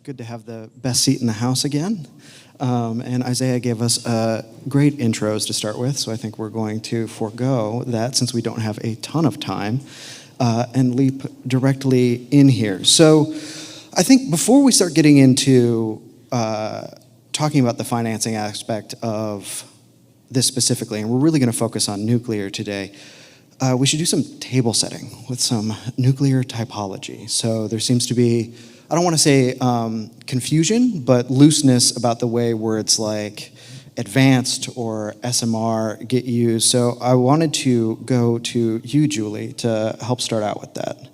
good to have the best seat in the house again. And Isaiah gave us great intros to start with, so I think we're going to forego that since we don't have a ton of time and leap directly in here. So I think before we start getting into talking about the financing aspect of this specifically, and we're really going to focus on nuclear today, we should do some table setting with some nuclear typology. So there seems to be, I don't want to say confusion, but looseness about the way words like advanced or SMR get used. So I wanted to go to you, Julie, to help start out with that.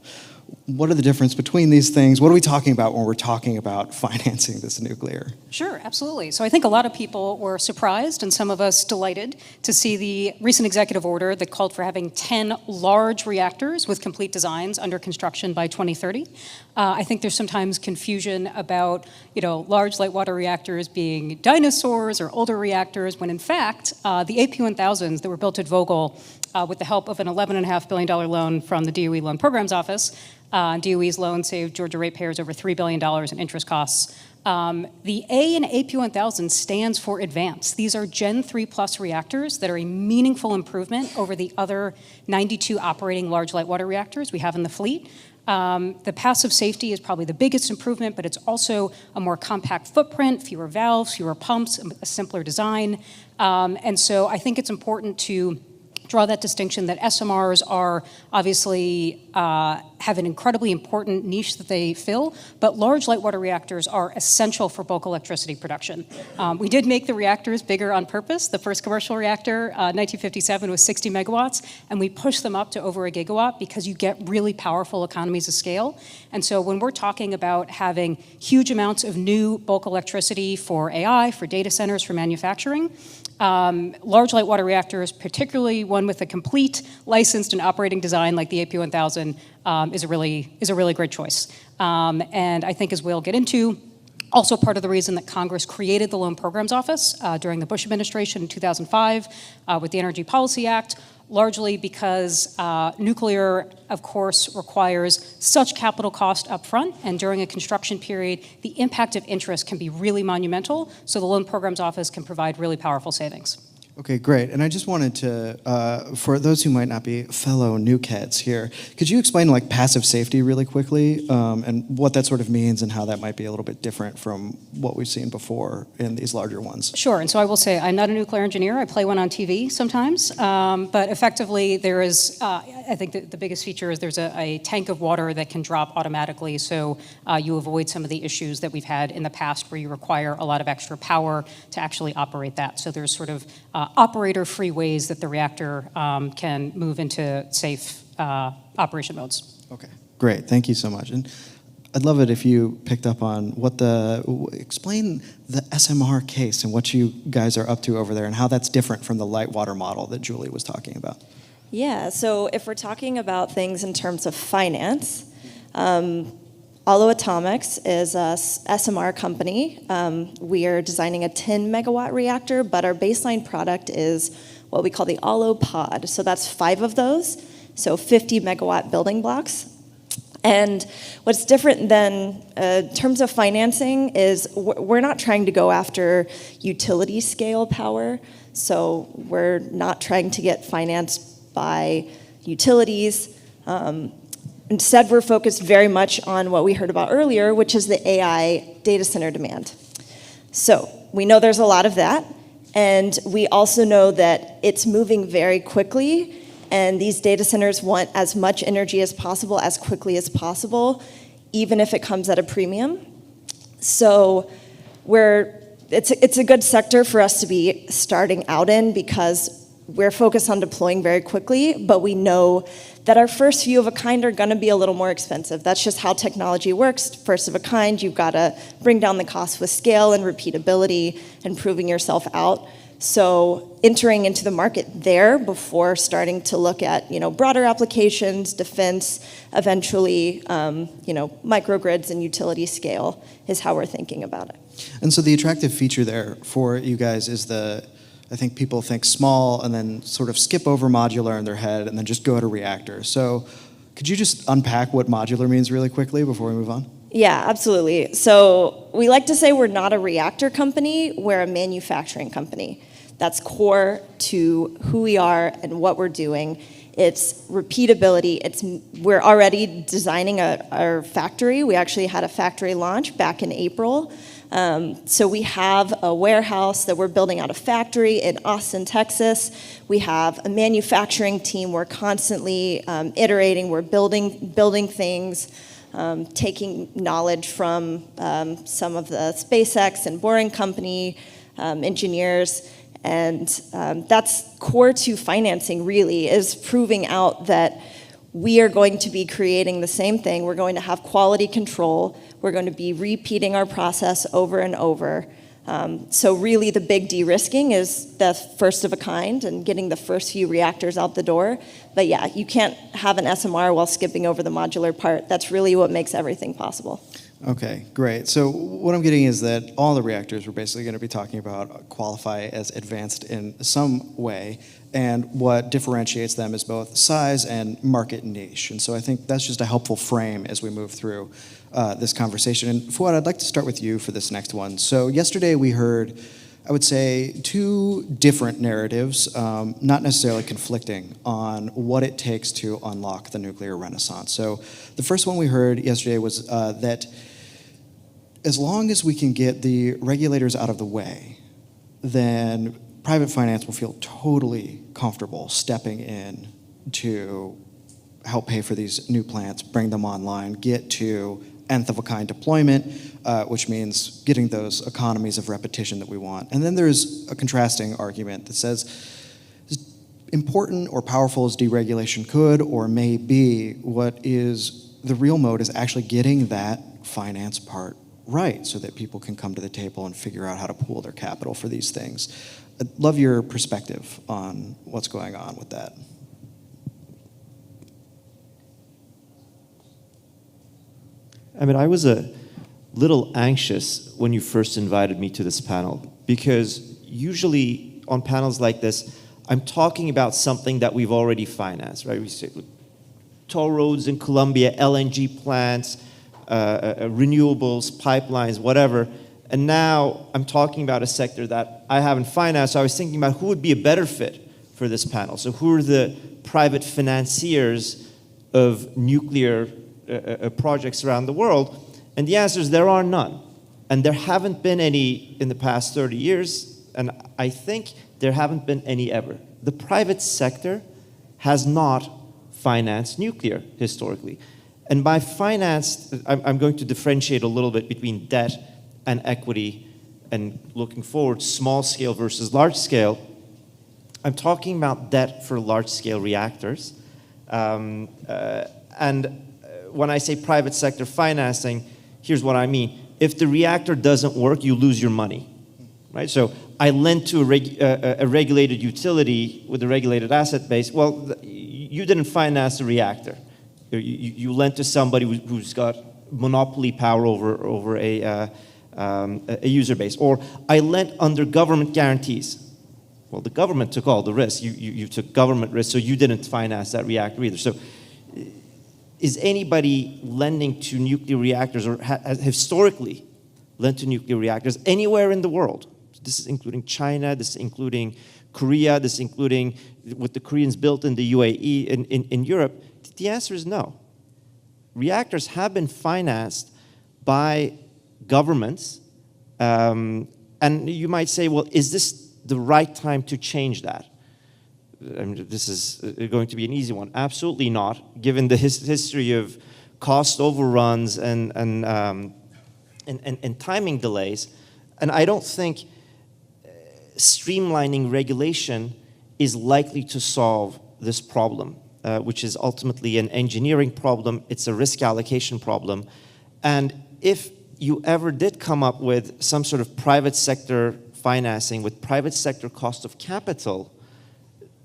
What are the difference between these things? What are we talking about when we're talking about financing this nuclear? Sure, absolutely. So I think a lot of people were surprised and some of us delighted to see the recent executive order that called for having 10 large reactors with complete designs under construction by 2030. I think there's sometimes confusion about, large light water reactors being dinosaurs or older reactors, when in fact, the AP1000s that were built at Vogtle with the help of an $11.5 billion loan from the DOE Loan Programs Office. DOE's loan saved Georgia ratepayers over $3 billion in interest costs. The A in AP1000 stands for advanced. These are Gen 3 plus reactors that are a meaningful improvement over the other 92 operating large light water reactors we have in the fleet. The passive safety is probably the biggest improvement, but it's also a more compact footprint, fewer valves, fewer pumps, a simpler design. And so I think it's important to draw that distinction that SMRs are obviously have an incredibly important niche that they fill, but large light water reactors are essential for bulk electricity production. We did make the reactors bigger on purpose. The first commercial reactor, 1957, was 60 megawatts, and we pushed them up to over a gigawatt because you get really powerful economies of scale. And so when we're talking about having huge amounts of new bulk electricity for AI, for data centers, for manufacturing, large light water reactors, particularly one with a complete licensed and operating design like the AP1000, is a really great choice. And I think, as we'll get into, also part of the reason that Congress created the Loan Programs Office during the Bush administration in 2005 with the Energy Policy Act, largely because nuclear, of course, requires such capital cost up front, and during a construction period, the impact of interest can be really monumental, so the Loan Programs Office can provide really powerful savings. Okay, great. And I just wanted to, for those who might not be fellow nuke heads here, could you explain passive safety really quickly and what that sort of means and how that might be a little bit different from what we've seen before in these larger ones? Sure, and so I will say I'm not a nuclear engineer. I play one on TV sometimes, but effectively there is, I think the biggest feature is there's a tank of water that can drop automatically, so you avoid some of the issues that we've had in the past where you require a lot of extra power to actually operate that. So there's sort of operator-free ways that the reactor can move into safe operation modes. Okay, great. Thank you so much. And I'd love it if you picked up on explain the SMR case and what you guys are up to over there and how that's different from the light water model that Julie was talking about. Yeah, so if we're talking about things in terms of finance, Aalo Atomics is a SMR company. We are designing a 10 megawatt reactor, but our baseline product is what we call the Aalo pod. So that's 5 of those, so 50 megawatt building blocks. And what's different than in terms of financing is we're not trying to go after utility scale power. So we're not trying to get financed by utilities. Instead, we're focused very much on what we heard about earlier, which is the AI data center demand. So we know there's a lot of that, and we also know that it's moving very quickly, and these data centers want as much energy as possible, as quickly as possible, even if it comes at a premium. So it's a good sector for us to be starting out in because we're focused on deploying very quickly, but we know that our first few of a kind are going to be a little more expensive. That's just how technology works. First of a kind, you've got to bring down the cost with scale and repeatability and proving yourself out. So entering into the market there before starting to look at broader applications, defense, eventually microgrids and utility scale is how we're thinking about it. And so the attractive feature there for you guys is I think people think small and then sort of skip over modular in their head and then just go to reactor. So could you just unpack what modular means really quickly before we move on? Yeah, absolutely. So we like to say we're not a reactor company, we're a manufacturing company. That's core to who we are and what we're doing. It's repeatability. We're already designing our factory. We actually had a factory launch back in April. So we have a warehouse that we're building out a factory in Austin, Texas. We have a manufacturing team. We're constantly iterating. We're building things, taking knowledge from some of the SpaceX and Boring Company engineers. And that's core to financing, really, is proving out that we are going to be creating the same thing. We're going to have quality control. We're going to be repeating our process over and over. So really the big de-risking is the first of a kind and getting the first few reactors out the door. But yeah, you can't have an SMR while skipping over the modular part. That's really what makes everything possible. Okay, great. So what I'm getting is that all the reactors we're basically going to be talking about qualify as advanced in some way, and what differentiates them is both size and market niche. And so I think that's just a helpful frame as we move through this conversation. And Fuat, I'd like to start with you for this next one. So yesterday we heard, I would say, two different narratives, not necessarily conflicting, on what it takes to unlock the nuclear renaissance. So the first one we heard yesterday was that as long as we can get the regulators out of the way, then private finance will feel totally comfortable stepping in to help pay for these new plants, bring them online, get to nth of a kind deployment, which means getting those economies of repetition that we want. And then there's a contrasting argument that says, as important or powerful as deregulation could or may be, what is the real mode is actually getting that finance part right so that people can come to the table and figure out how to pool their capital for these things. I'd love your perspective on what's going on with that. I mean, I was a little anxious when you first invited me to this panel, because usually on panels like this, I'm talking about something that we've already financed, right? We say toll roads in Colombia, LNG plants, renewables, pipelines, whatever. And now I'm talking about a sector that I haven't financed. So I was thinking about who would be a better fit for this panel. So who are the private financiers of nuclear projects around the world? And the answer is there are none. And there haven't been any in the past 30 years. And I think there haven't been any ever. The private sector has not financed nuclear historically. And by financed, I'm going to differentiate a little bit between debt and equity, and looking forward, small scale versus large scale. I'm talking about debt for large scale reactors. And when I say private sector financing, here's what I mean. If the reactor doesn't work, you lose your money, right? So I lent to a regulated utility with a regulated asset base. Well, you didn't finance the reactor. You lent to somebody who's got monopoly power over a user base. Or I lent under government guarantees. Well, the government took all the risk. You took government risk, so you didn't finance that reactor either. So is anybody lending to nuclear reactors or has historically lent to nuclear reactors anywhere in the world? This is including China, this is including Korea, this is including what the Koreans built in the UAE, in Europe. The answer is no. Reactors have been financed by governments, and you might say, well, is this the right time to change that? I mean, this is going to be an easy one. Absolutely not, given the history of cost overruns and timing delays. And I don't think streamlining regulation is likely to solve this problem, which is ultimately an engineering problem. It's a risk allocation problem. And if you ever did come up with some sort of private sector financing with private sector cost of capital,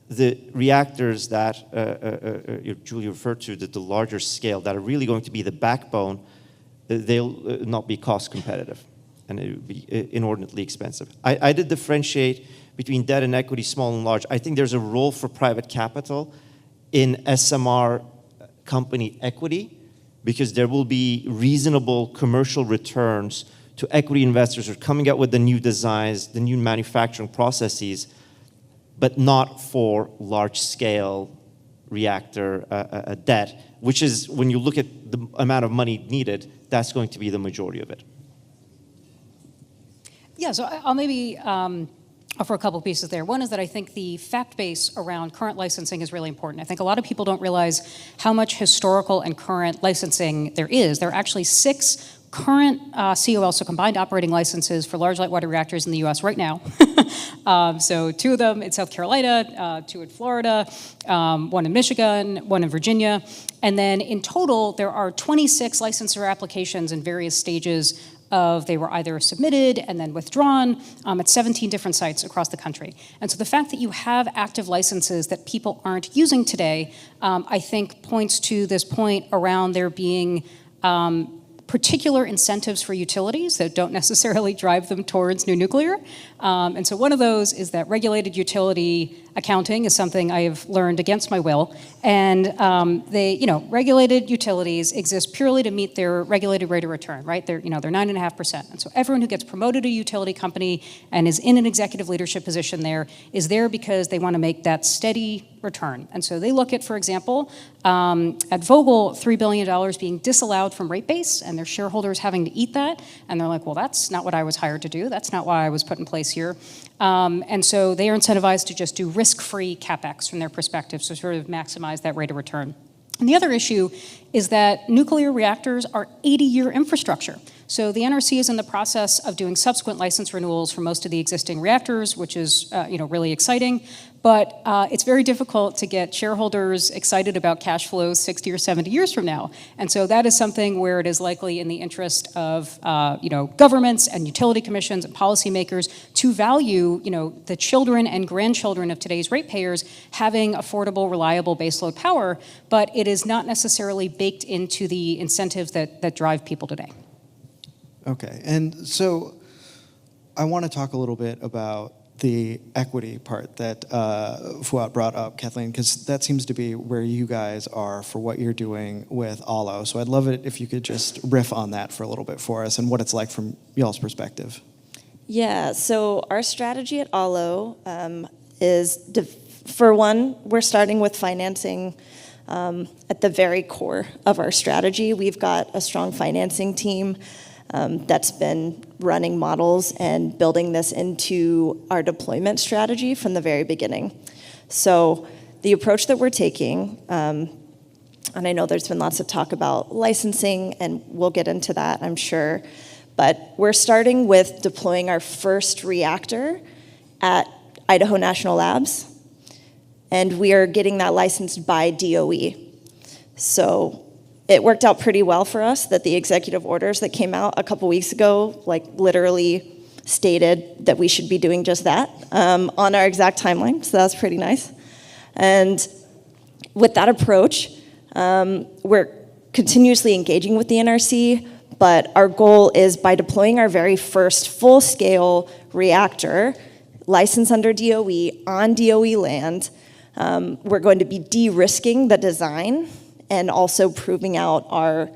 the reactors that Julie referred to, the larger scale, that are really going to be the backbone, they'll not be cost competitive, and it would be inordinately expensive. I did differentiate between debt and equity, small and large. I think there's a role for private capital in SMR company equity, because there will be reasonable commercial returns to equity investors who are coming out with the new designs, the new manufacturing processes, but not for large-scale reactor debt, which is, when you look at the amount of money needed, that's going to be the majority of it. Yeah, so I'll maybe offer a couple pieces there. One is that I think the fact base around current licensing is really important. I think a lot of people don't realize how much historical and current licensing there is. There are actually 6 current COL, so combined operating licenses for large light water reactors in the US right now. So 2 of them in South Carolina, 2 in Florida, 1 in Michigan, 1 in Virginia. And then in total, there are 26 licensor applications in various stages of they were either submitted and then withdrawn at 17 different sites across the country. And so the fact that you have active licenses that people aren't using today, I think points to this point around there being particular incentives for utilities that don't necessarily drive them towards new nuclear. And so one of those is that regulated utility accounting is something I have learned against my will. And regulated utilities exist purely to meet their regulated rate of return, right? They're 9.5%. And so everyone who gets promoted to a utility company and is in an executive leadership position there is there because they want to make that steady return. And so they look at, for example, at Vogtle, $3 billion being disallowed from rate base and their shareholders having to eat that. And they're like, well, that's not what I was hired to do. That's not why I was put in place here. And so they are incentivized to just do risk-free CapEx from their perspective, so sort of maximize that rate of return. And the other issue is that nuclear reactors are 80-year infrastructure. So the NRC is in the process of doing subsequent license renewals for most of the existing reactors, which is really exciting. But it's very difficult to get shareholders excited about cash flows 60 or 70 years from now. And so that is something where it is likely in the interest of governments and utility commissions and policymakers to value the children and grandchildren of today's ratepayers having affordable, reliable baseload power. But it is not necessarily baked into the incentives that drive people today. Okay, and so I want to talk a little bit about the equity part that Fuat brought up, Kathleen, because that seems to be where you guys are for what you're doing with Aalo. So I'd love it if you could just riff on that for a little bit for us and what it's like from y'all's perspective. Yeah, so our strategy at Aalo is, for one, we're starting with financing at the very core of our strategy. We've got a strong financing team that's been running models and building this into our deployment strategy from the very beginning. So the approach that we're taking, and I know there's been lots of talk about licensing, and we'll get into that, I'm sure, but we're starting with deploying our first reactor at Idaho National Labs, and we are getting that licensed by DOE. So it worked out pretty well for us that the executive orders that came out a couple weeks ago, literally stated that we should be doing just that on our exact timeline, so that's pretty nice. And with that approach, we're continuously engaging with the NRC, but our goal is by deploying our very first full-scale reactor, licensed under DOE, on DOE land, we're going to be de-risking the design and also proving out our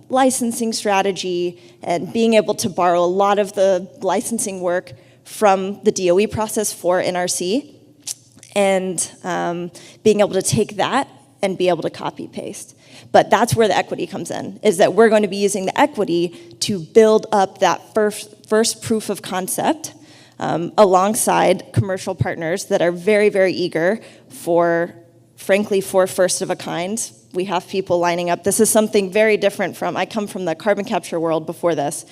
licensing strategy and being able to borrow a lot of the licensing work from the DOE process for NRC, and being able to take that and be able to copy paste. But that's where the equity comes in, is that we're going to be using the equity to build up that first proof of concept alongside commercial partners that are very, very eager for, frankly, for first of a kind. We have people lining up. This is something very different from, I come from the carbon capture world before this,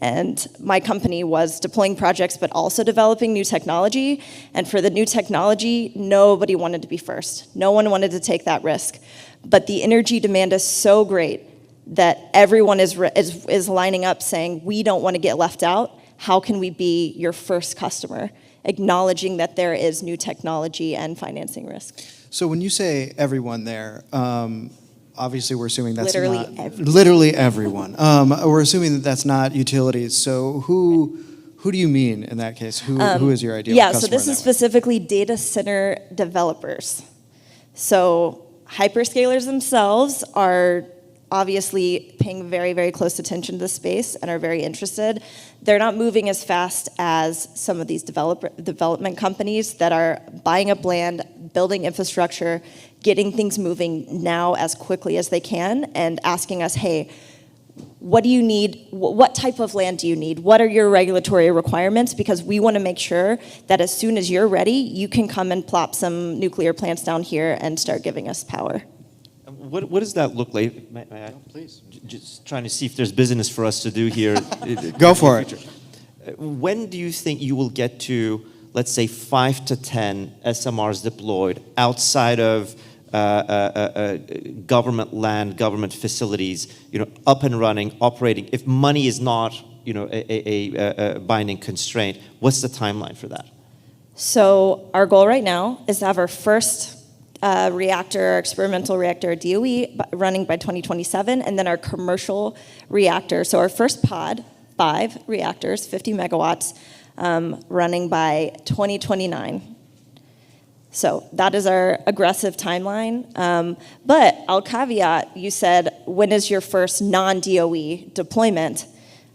and my company was deploying projects but also developing new technology, and for the new technology, nobody wanted to be first. No one wanted to take that risk. But the energy demand is so great that everyone is lining up saying, we don't want to get left out. How can we be your first customer? Acknowledging that there is new technology and financing risk. So when you say everyone there, obviously we're assuming that's literally not... Everyone. Literally everyone. We're assuming that that's not utilities. So who do you mean in that case? Who is your ideal customer? Yeah, so this is specifically data center developers. So hyperscalers themselves are obviously paying very, very close attention to the space and are very interested. They're not moving as fast as some of these development companies that are buying up land, building infrastructure, getting things moving now as quickly as they can, and asking us, hey, what do you need? What type of land do you need? What are your regulatory requirements? Because we want to make sure that as soon as you're ready, you can come and plop some nuclear plants down here and start giving us power. What does that look like? May I? Please. Just trying to see if there's business for us to do here. Go for it. When do you think you will get to, let's say, 5 to 10 SMRs deployed outside of government land, government facilities, up and running, operating? If money is not, a binding constraint, what's the timeline for that? So our goal right now is to have our first reactor, experimental reactor, DOE, running by 2027, and then our commercial reactor. So our first pod, 5 reactors, 50 megawatts, running by 2029. So that is our aggressive timeline. But I'll caveat, you said, when is your first non-DOE deployment?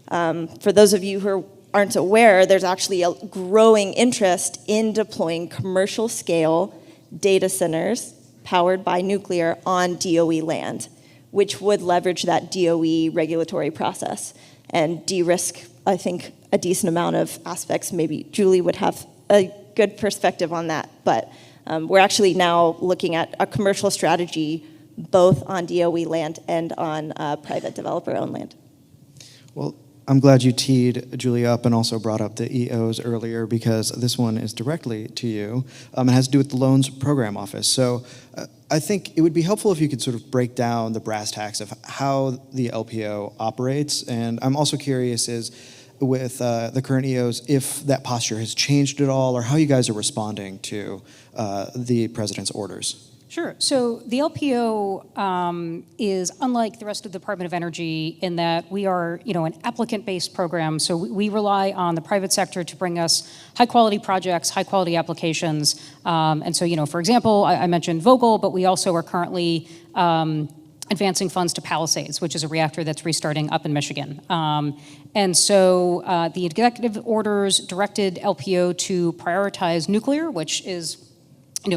For those of you who aren't aware, there's actually a growing interest in deploying commercial scale data centers powered by nuclear on DOE land, which would leverage that DOE regulatory process and de-risk, I think, a decent amount of aspects. Maybe Julie would have a good perspective on that. But we're actually now looking at a commercial strategy both on DOE land and on private developer-owned land. Well, I'm glad you teed Julie up and also brought up the EOs earlier, because this one is directly to you. It has to do with the Loans Program Office. So I think it would be helpful if you could sort of break down the brass tacks of how the LPO operates. And I'm also curious is, with the current EOs, if that posture has changed at all, or how you guys are responding to the president's orders. Sure. So the LPO is unlike the rest of the Department of Energy in that we are, an applicant-based program. So we rely on the private sector to bring us high-quality projects, high-quality applications. And so, for example, I mentioned Vogtle, but we also are currently advancing funds to Palisades, which is a reactor that's restarting up in Michigan. And so the executive orders directed LPO to prioritize nuclear, which is,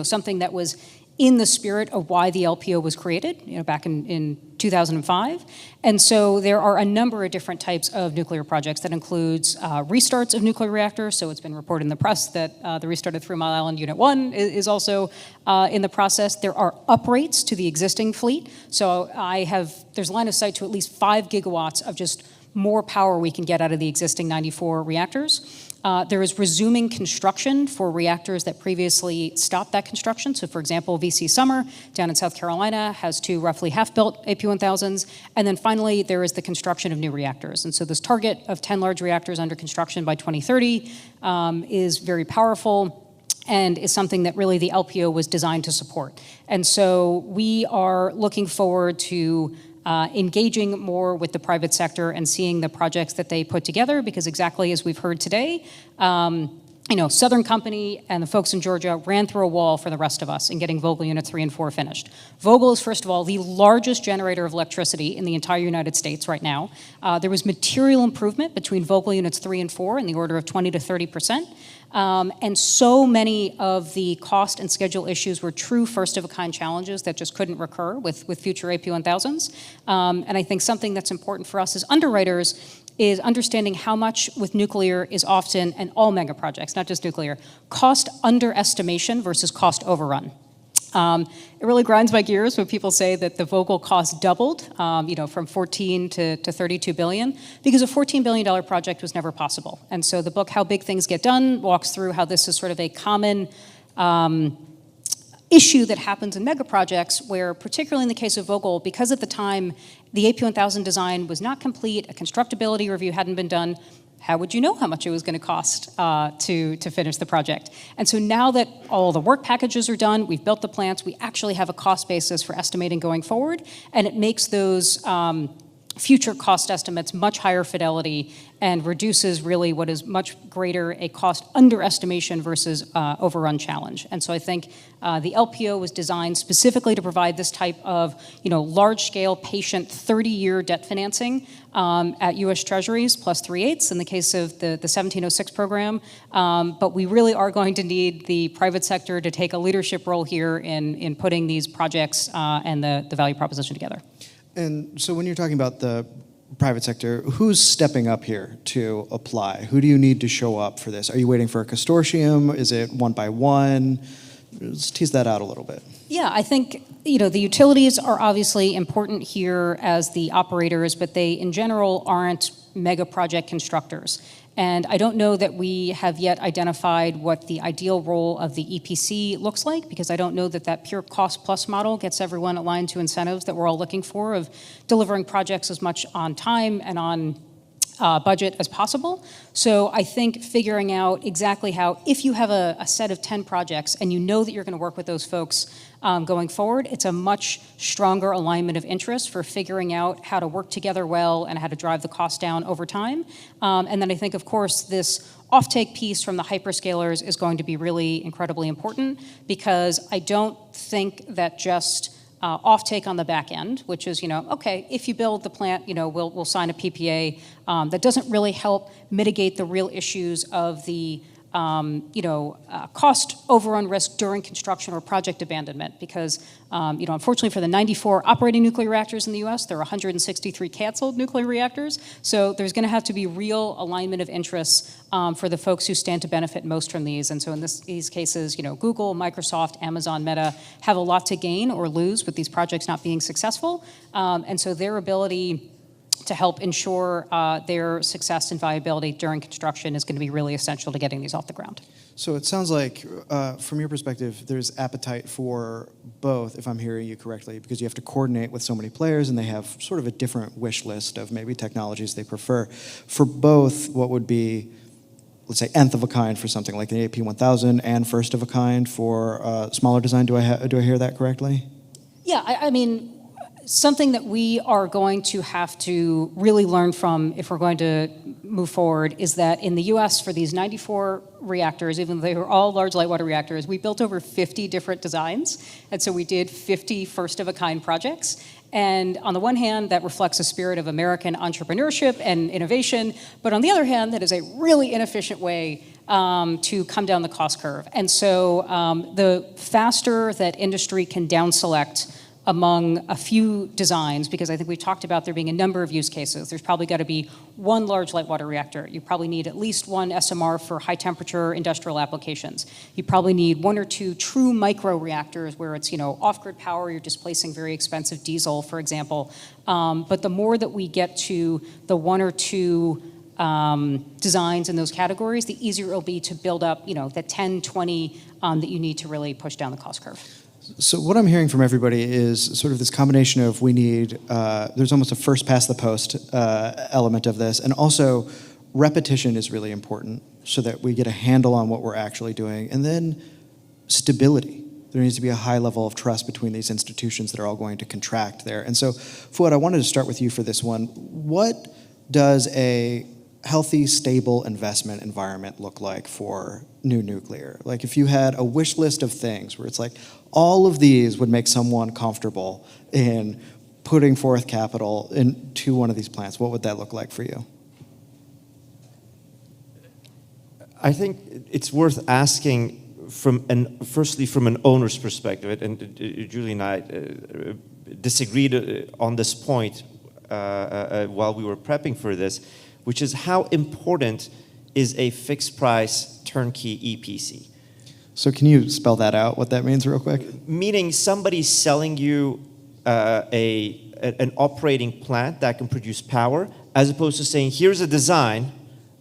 something that was in the spirit of why the LPO was created, back in 2005. And so there are a number of different types of nuclear projects that includes restarts of nuclear reactors. So it's been reported in the press that the restart of 3 Mile Island Unit 1 is also in the process. There are uprates to the existing fleet. So there's line of sight to at least 5 gigawatts of just more power we can get out of the existing 94 reactors. There is resuming construction for reactors that previously stopped that construction. So for example, VC Summer down in South Carolina has 2 roughly half-built AP1000s. And then finally, there is the construction of new reactors. And so this target of 10 large reactors under construction by 2030 is very powerful and is something that really the LPO was designed to support. And so we are looking forward to engaging more with the private sector and seeing the projects that they put together, because exactly as we've heard today, Southern Company and the folks in Georgia ran through a wall for the rest of us in getting Vogtle Units 3 and 4 finished. Vogtle is, first of all, the largest generator of electricity in the entire United States right now. There was material improvement between Vogtle Units 3 and 4 in the order of 20 to 30%. And so many of the cost and schedule issues were true first-of-a-kind challenges that just couldn't recur with future AP1000s. And I think something that's important for us as underwriters is understanding how much with nuclear is often, and all mega projects, not just nuclear, cost underestimation versus cost overrun. It really grinds my gears when people say that the Vogtle cost doubled, from 14 to 32 billion, because a $14 billion project was never possible. And so the book, How Big Things Get Done, walks through how this is sort of a common issue that happens in mega projects where, particularly in the case of Vogtle, because at the time the AP1000 design was not complete, a constructability review hadn't been done, how would you know how much it was going to cost to finish the project? And so now that all the work packages are done, we've built the plants, we actually have a cost basis for estimating going forward, and it makes those future cost estimates, much higher fidelity, and reduces really what is much greater a cost underestimation versus overrun challenge. And so I think the LPO was designed specifically to provide this type of large-scale, patient, 30-year debt financing at U.S. Treasuries plus 3/8 in the case of the 1706 program. But we really are going to need the private sector to take a leadership role here in putting these projects and the value proposition together. And so when you're talking about the private sector, who's stepping up here to apply? Who do you need to show up for this? Are you waiting for a consortium? Is it one by one? Let's tease that out a little bit. Yeah, I think the utilities are obviously important here as the operators, but they in general aren't mega project constructors. And I don't know that we have yet identified what the ideal role of the EPC looks like, because I don't know that that pure cost plus model gets everyone aligned to incentives that we're all looking for of delivering projects as much on time and on budget as possible. So I think figuring out exactly how, if you have a set of 10 projects and you know that you're going to work with those folks going forward, it's a much stronger alignment of interest for figuring out how to work together well and how to drive the cost down over time. And then I think, of course, this offtake piece from the hyperscalers is going to be really incredibly important, because I don't think that just offtake on the back end, which is, okay, if you build the plant, we'll sign a PPA. That doesn't really help mitigate the real issues of the cost overrun risk during construction or project abandonment, because unfortunately for the 94 operating nuclear reactors in the U.S., there are 163 canceled nuclear reactors. So there's going to have to be real alignment of interests for the folks who stand to benefit most from these. And so in these cases, Google, Microsoft, Amazon, Meta have a lot to gain or lose with these projects not being successful. And so their ability to help ensure their success and viability during construction is going to be really essential to getting these off the ground. So it sounds like, from your perspective, there's appetite for both, if I'm hearing you correctly, because you have to coordinate with so many players and they have sort of a different wish list of maybe technologies they prefer. For both, what would be, let's say, nth of a kind for something like the AP1000 and first of a kind for smaller design? Do I hear that correctly? Yeah, I mean, something that we are going to have to really learn from if we're going to move forward is that in the US, for these 94 reactors, even though they were all large light water reactors, we built over 50 different designs. And so we did 50 first-of-a-kind projects. And on the one hand, that reflects a spirit of American entrepreneurship and innovation. But on the other hand, that is a really inefficient way to come down the cost curve. And so the faster that industry can down select among a few designs, because I think we talked about there being a number of use cases. There's probably got to be one large light water reactor. You probably need at least one SMR for high temperature industrial applications. You probably need one or two true micro reactors where it's off-grid power, you're displacing very expensive diesel, for example. But the more that we get to the one or two designs in those categories, the easier it'll be to build up the 10, 20 that you need to really push down the cost curve. So what I'm hearing from everybody is sort of this combination of we need, there's almost a first past the post element of this, and also repetition is really important so that we get a handle on what we're actually doing, and then stability. There needs to be a high level of trust between these institutions that are all going to contract there. And so, Fuat, I wanted to start with you for this one. What does a healthy, stable investment environment look like for new nuclear? Like if you had a wish list of things where it's like, all of these would make someone comfortable in putting forth capital into one of these plants, what would that look like for you? I think it's worth asking firstly from an owner's perspective, and Julie and I disagreed on this point while we were prepping for this, which is how important is a fixed price turnkey EPC? So can you spell that out, what that means real quick? Meaning somebody's selling you an operating plant that can produce power, as opposed to saying, here's a design,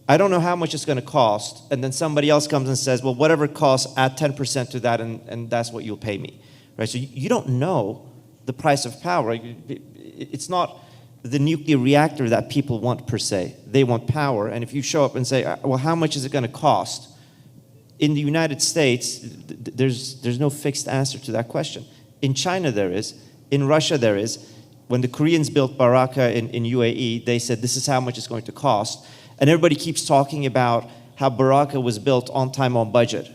I don't know how much it's going to cost, and then somebody else comes and says, well, whatever it costs, add 10% to that, and that's what you'll pay me. Right? So you don't know the price of power. It's not the nuclear reactor that people want per se. They want power, and if you show up and say, well, how much is it going to cost? In the United States, there's no fixed answer to that question. In China there is, in Russia there is. when the Koreans built Baraka in UAE, they said this is how much it's going to cost. And everybody keeps talking about how Baraka was built on time, on budget.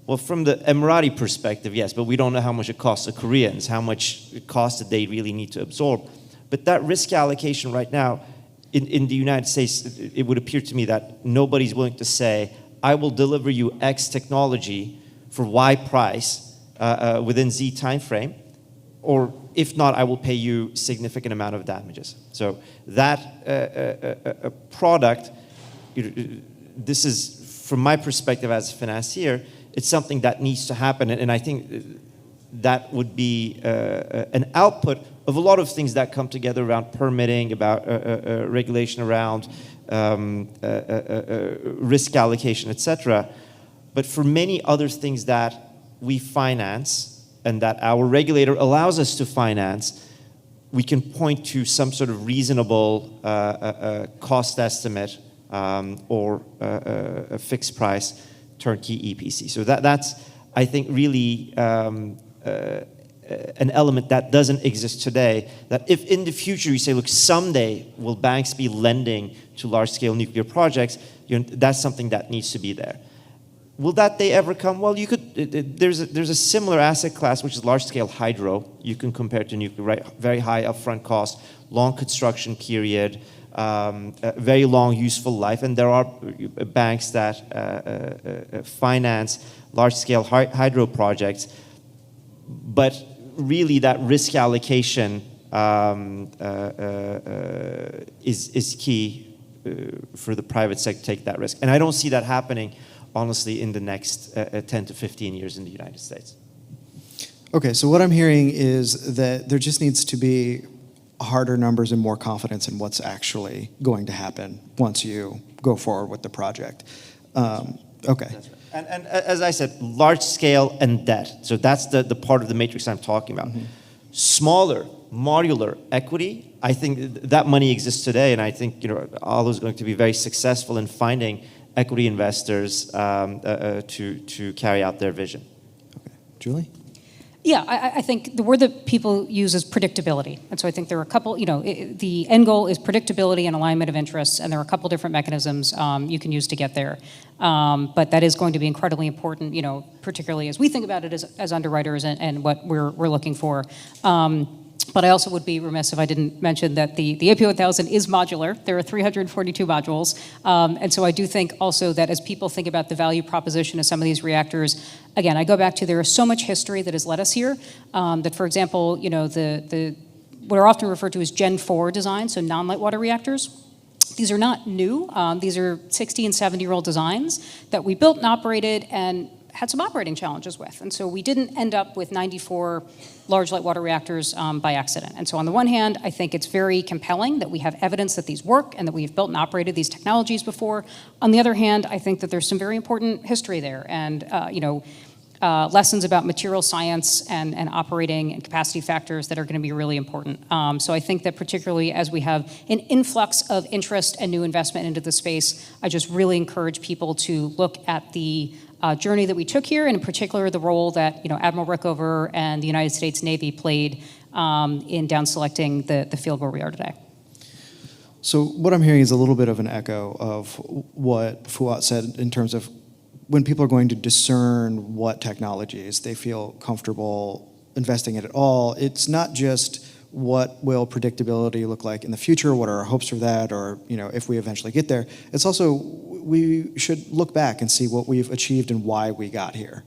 Well, from the Emirati perspective, yes, but we don't know how much it costs the Koreans, how much it costs that they really need to absorb. But that risk allocation right now, in the United States, it would appear to me that nobody's willing to say, I will deliver you X technology for Y price within Z time frame, or if not, I will pay you significant amount of damages. So that product, this is, from my perspective as a financier, it's something that needs to happen, and I think that would be an output of a lot of things that come together around permitting, about regulation around risk allocation, etc. But for many other things that we finance and that our regulator allows us to finance, we can point to some sort of reasonable cost estimate or a fixed price turnkey EPC. So that's, I think, really an element that doesn't exist today, that if in the future you say, look, someday will banks be lending to large-scale nuclear projects, that's something that needs to be there. Will that day ever come? Well, you could. There's a similar asset class, which is large-scale hydro. You can compare to nuclear, right? Very high upfront cost, long construction period, very long useful life, and there are banks that finance large-scale hydro projects. But really, that risk allocation is key for the private sector to take that risk, and I don't see that happening, honestly, in the next 10 to 15 years in the United States. Okay, so what I'm hearing is that there just needs to be harder numbers and more confidence in what's actually going to happen once you go forward with the project. Okay. That's right. And as I said, large scale and debt. So that's the part of the matrix I'm talking about. Mm-hmm. Smaller, modular equity, I think that money exists today, and I think Aalo is going to be very successful in finding equity investors to carry out their vision. Okay. Julie? Yeah, I think the word that people use is predictability. And so I think there are a couple, the end goal is predictability and alignment of interests, and there are a couple different mechanisms you can use to get there. But that is going to be incredibly important, particularly as we think about it as underwriters and what we're looking for. But I also would be remiss if I didn't mention that the AP1000 is modular. There are 342 modules. And so I do think also that as people think about the value proposition of some of these reactors, again, I go back to there is so much history that has led us here that, for example, what are often referred to as Gen 4 designs, so non-light water reactors. These are not new. These are 60 and 70-year-old designs that we built and operated and had some operating challenges with. And so we didn't end up with 94 large light water reactors by accident. And so on the one hand, I think it's very compelling that we have evidence that these work and that we've built and operated these technologies before. On the other hand, I think that there's some very important history there and lessons about material science and operating and capacity factors that are going to be really important. So I think that particularly as we have an influx of interest and new investment into the space, I just really encourage people to look at the journey that we took here, and in particular the role that Admiral Rickover and the United States Navy played in down selecting the field where we are today. So what I'm hearing is a little bit of an echo of what Fuat said in terms of when people are going to discern what technologies they feel comfortable investing in at all. It's not just what will predictability look like in the future, what are our hopes for that, or if we eventually get there. It's also we should look back and see what we've achieved and why we got here,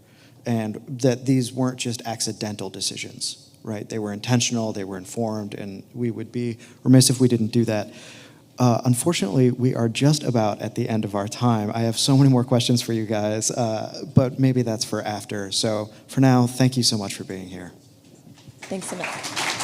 and that these weren't just accidental decisions, right? They were intentional, they were informed, and we would be remiss if we didn't do that. Unfortunately, we are just about at the end of our time. I have so many more questions for you guys, but maybe that's for after. So for now, thank you so much for being here. Thanks so much.